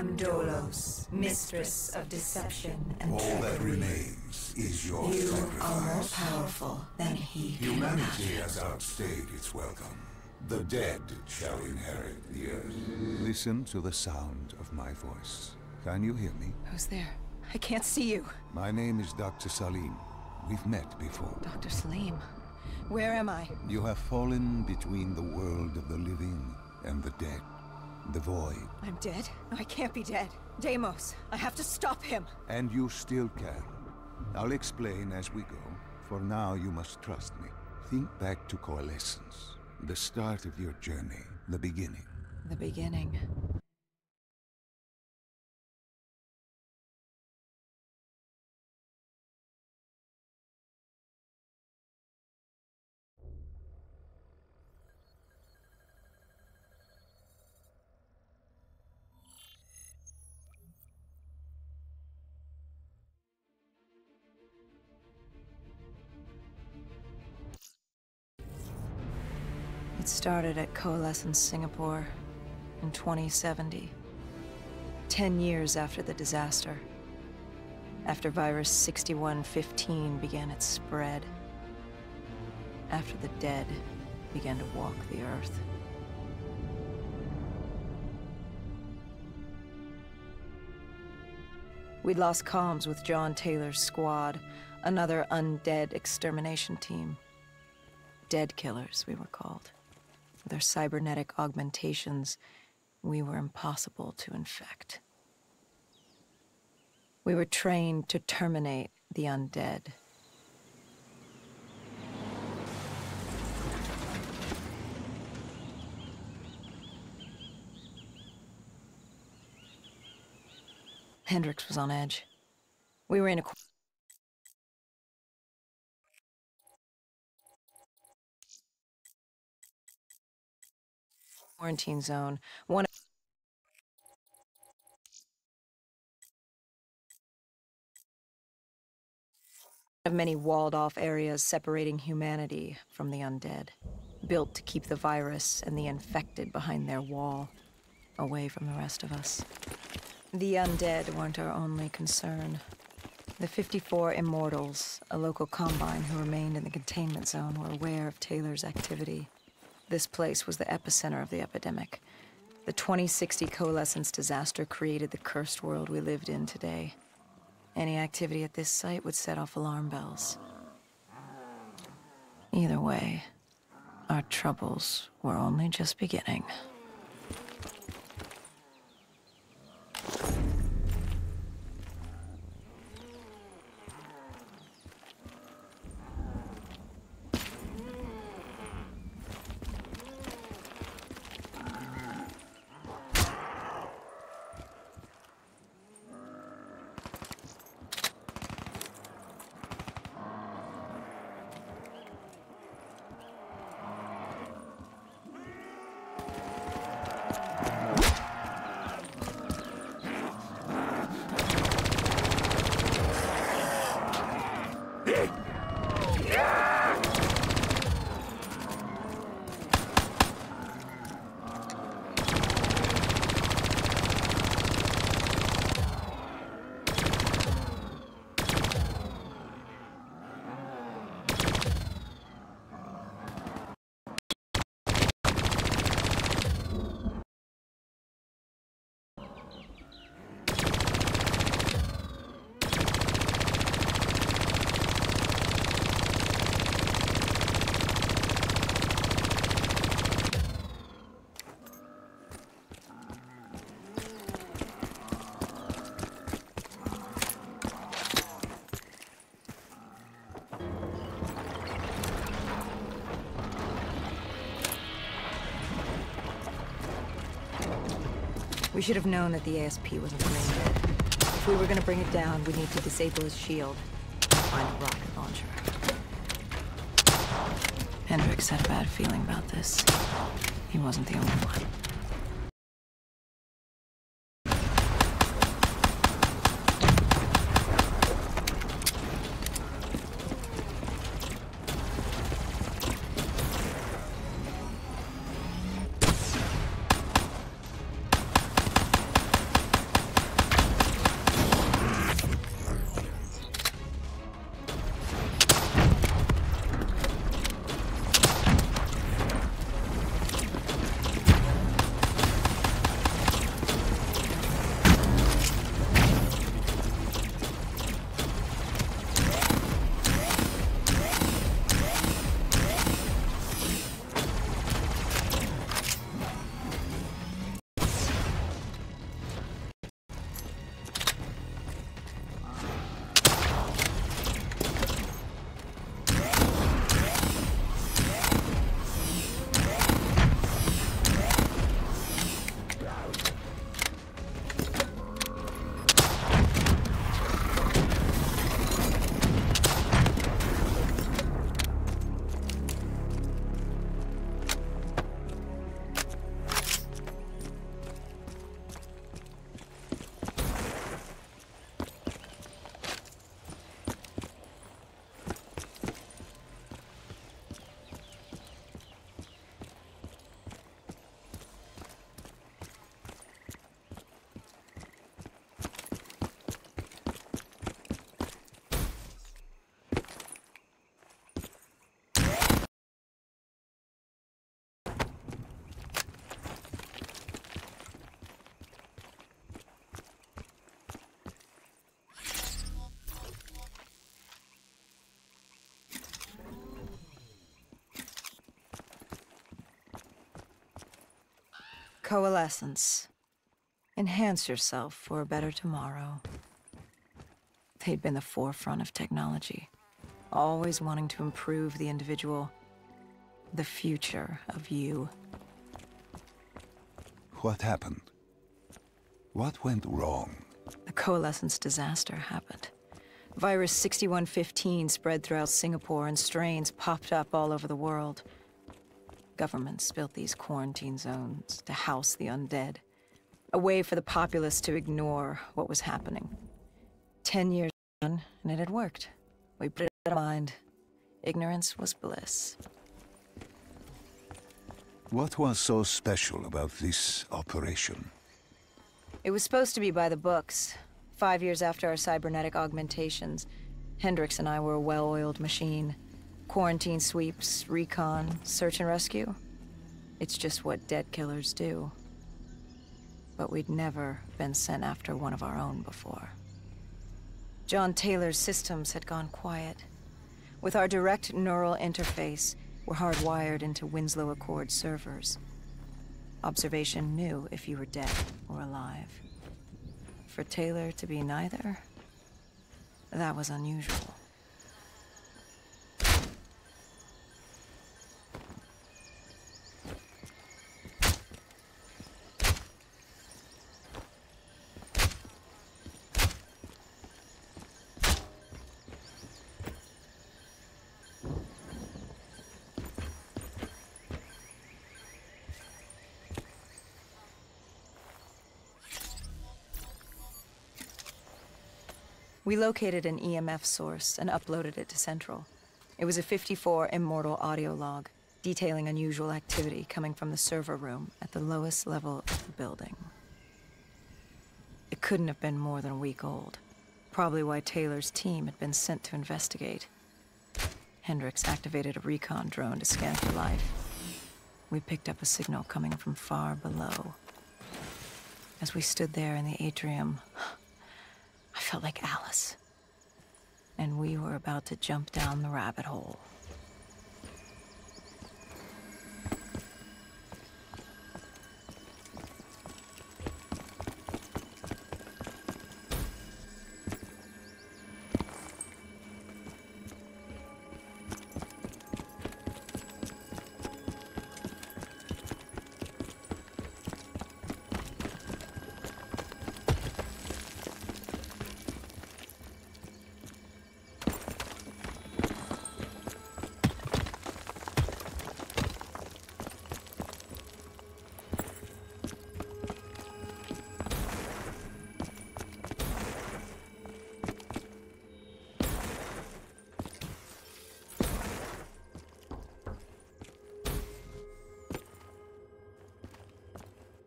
am Dolos, mistress of deception and All trickery. that remains is your You sacrifice. are more powerful than he can Humanity imagine. has outstayed its welcome. The dead shall inherit the earth. Listen to the sound of my voice. Can you hear me? Who's there? I can't see you. My name is Dr. Salim. We've met before. Dr. Salim. Where am I? You have fallen between the world of the living and the dead. The void. I'm dead? No, I can't be dead. Deimos, I have to stop him. And you still can. I'll explain as we go. For now, you must trust me. Think back to Coalescence. The start of your journey. The beginning. The beginning. It started at Coalescence Singapore in 2070. 10 years after the disaster. After virus 6115 began its spread. After the dead began to walk the earth. We'd lost comms with John Taylor's squad, another undead extermination team. Dead killers, we were called. With our cybernetic augmentations, we were impossible to infect. We were trained to terminate the undead. Hendrix was on edge. We were in a quarantine zone. One of many walled-off areas separating humanity from the undead. Built to keep the virus and the infected behind their wall, away from the rest of us. The undead weren't our only concern. The 54 Immortals, a local combine who remained in the containment zone, were aware of Taylor's activity. This place was the epicenter of the epidemic. The 2060 Coalescence disaster created the cursed world we lived in today. Any activity at this site would set off alarm bells. Either way, our troubles were only just beginning. We should have known that the ASP wasn't brain dead. If we were gonna bring it down, we'd need to disable his shield. Find a rocket launcher. Hendrix had a bad feeling about this. He wasn't the only one. Coalescence. Enhance yourself for a better tomorrow. They'd been the forefront of technology, always wanting to improve the individual, the future of you. What happened? What went wrong? The Coalescence disaster happened. Virus 6115 spread throughout Singapore and strains popped up all over the world. Governments built these quarantine zones to house the undead, a way for the populace to ignore what was happening. 10 years on, and it had worked. We put it in mind. Ignorance was bliss. What was so special about this operation? It was supposed to be by the books. 5 years after our cybernetic augmentations, Hendricks and I were a well-oiled machine. Quarantine sweeps, recon, search and rescue. It's just what dead killers do. But we'd never been sent after one of our own before. John Taylor's systems had gone quiet. With our direct neural interface, we're hardwired into Winslow Accord servers. Observation knew if you were dead or alive. For Taylor to be neither, that was unusual. We located an EMF source and uploaded it to Central. It was a 54 immortal audio log, detailing unusual activity coming from the server room at the lowest level of the building. It couldn't have been more than a week old, probably why Taylor's team had been sent to investigate. Hendricks activated a recon drone to scan for life. We picked up a signal coming from far below. As we stood there in the atrium, I felt like Alice. And we were about to jump down the rabbit hole.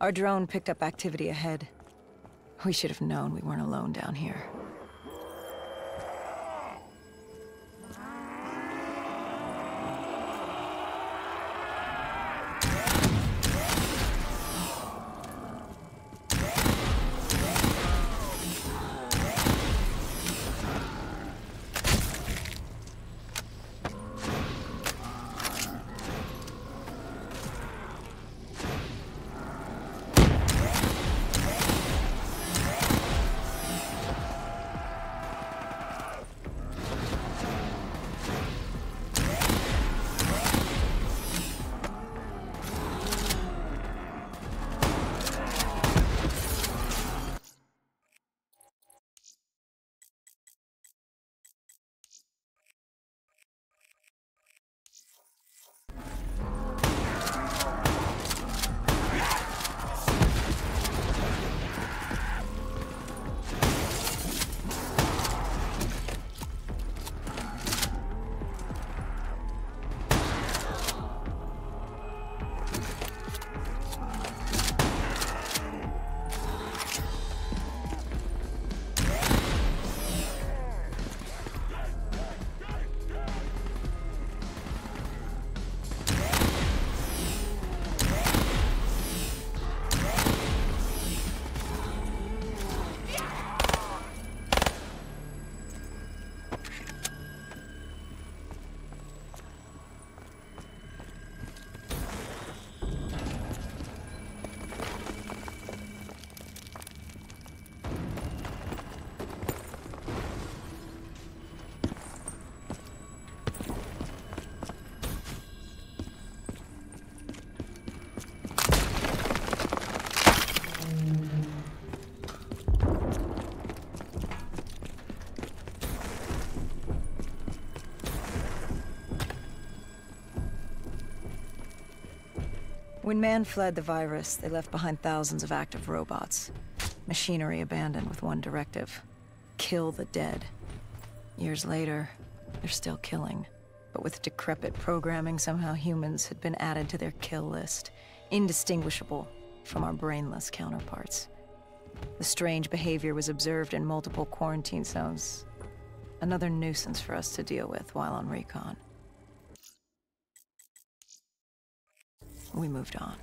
Our drone picked up activity ahead. We should have known we weren't alone down here. When man fled the virus, they left behind thousands of active robots. Machinery abandoned with one directive: kill the dead. Years later, they're still killing. But with decrepit programming, somehow humans had been added to their kill list, indistinguishable from our brainless counterparts. The strange behavior was observed in multiple quarantine zones. Another nuisance for us to deal with while on recon. We moved on.